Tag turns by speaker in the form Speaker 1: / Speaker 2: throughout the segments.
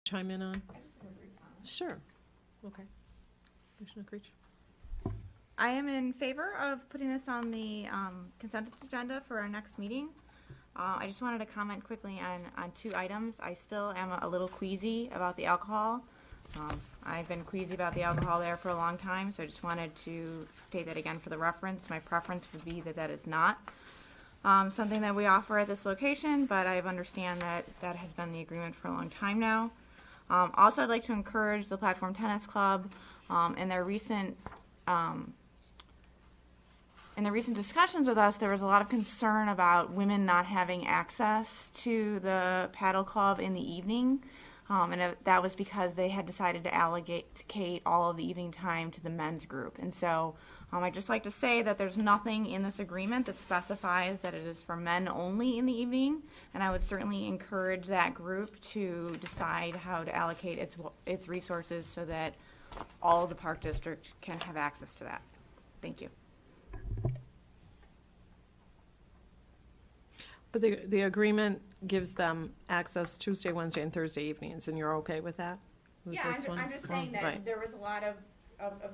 Speaker 1: chime in on?
Speaker 2: I just have a brief comment.
Speaker 1: Sure. Okay. Commissioner Creech.
Speaker 2: I am in favor of putting this on the consent agenda for our next meeting. I just wanted to comment quickly on two items. I still am a little queasy about the alcohol. I've been queasy about the alcohol there for a long time, so I just wanted to state that again for the reference. My preference would be that that is not something that we offer at this location, but I understand that that has been the agreement for a long time now. Also, I'd like to encourage the Platform Tennis Club in their recent discussions with us. There was a lot of concern about women not having access to the paddle club in the evening, and that was because they had decided to allocate all of the evening time to the men's group. And so I'd just like to say that there's nothing in this agreement that specifies that it is for men only in the evening, and I would certainly encourage that group to decide how to allocate its resources so that all of the Park District can have access to that. Thank you.
Speaker 1: But the agreement gives them access Tuesday, Wednesday, and Thursday evenings, and you're okay with that?
Speaker 2: Yeah, I'm just saying that
Speaker 1: right.
Speaker 2: there was a lot of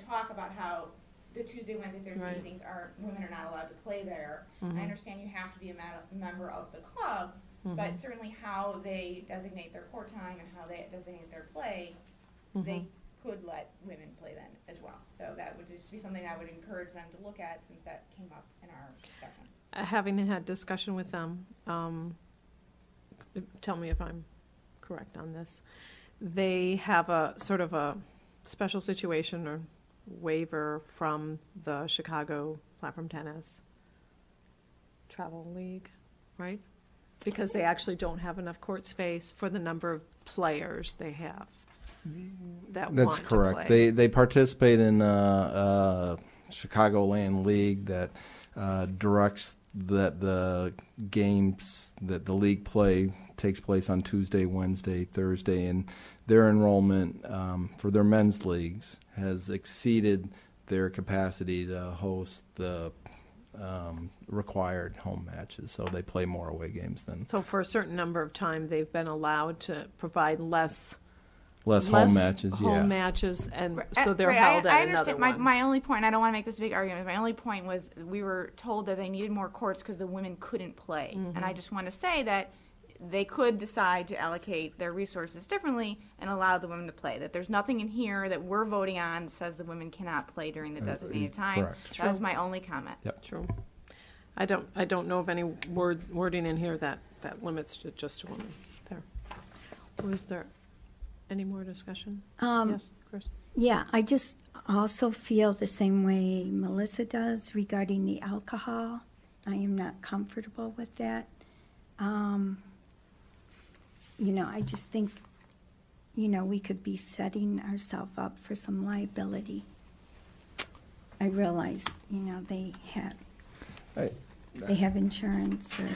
Speaker 2: talk about how the Tuesday, Wednesday, Thursday
Speaker 1: Right.
Speaker 2: evenings women are not allowed to play there.
Speaker 1: Mhm.
Speaker 2: I understand you have to be a member of the club, but certainly how they designate their court time and how they designate their play, they could let women play then as well. So that would just be something I would encourage them to look at since that came up in our discussion.
Speaker 1: Having had discussion with them, tell me if I'm correct on this. They have a sort of a special situation or waiver from the Chicago Platform Tennis Travel League, right? Because they actually don't have enough court space for the number of players they have. That's
Speaker 3: correct. They participate in a Chicagoland league that directs that the games that the league play takes place on Tuesday, Wednesday, Thursday, and their enrollment for their men's leagues has exceeded their capacity to host the required home matches, so they play more away games than.
Speaker 1: So for a certain number of time, they've been allowed to provide less
Speaker 3: home matches,
Speaker 1: home matches, and so they're held at another one.
Speaker 2: My only point, I don't want to make this a big argument, my only point was we were told that they needed more courts because the women couldn't play. And I just want to say that they could decide to allocate their resources differently and allow the women to play. That there's nothing in here that we're voting on that says the women cannot play during the designated time.
Speaker 3: Correct.
Speaker 2: That was my only comment.
Speaker 3: Yep.
Speaker 1: True. I don't know of any wording in here that limits to just a woman. There. Was there any more discussion? Yes, Chris.
Speaker 4: Yeah, I just also feel the same way Melissa does regarding the alcohol. I am not comfortable with that. I just think, we could be setting ourselves up for some liability. I realize, they have insurance or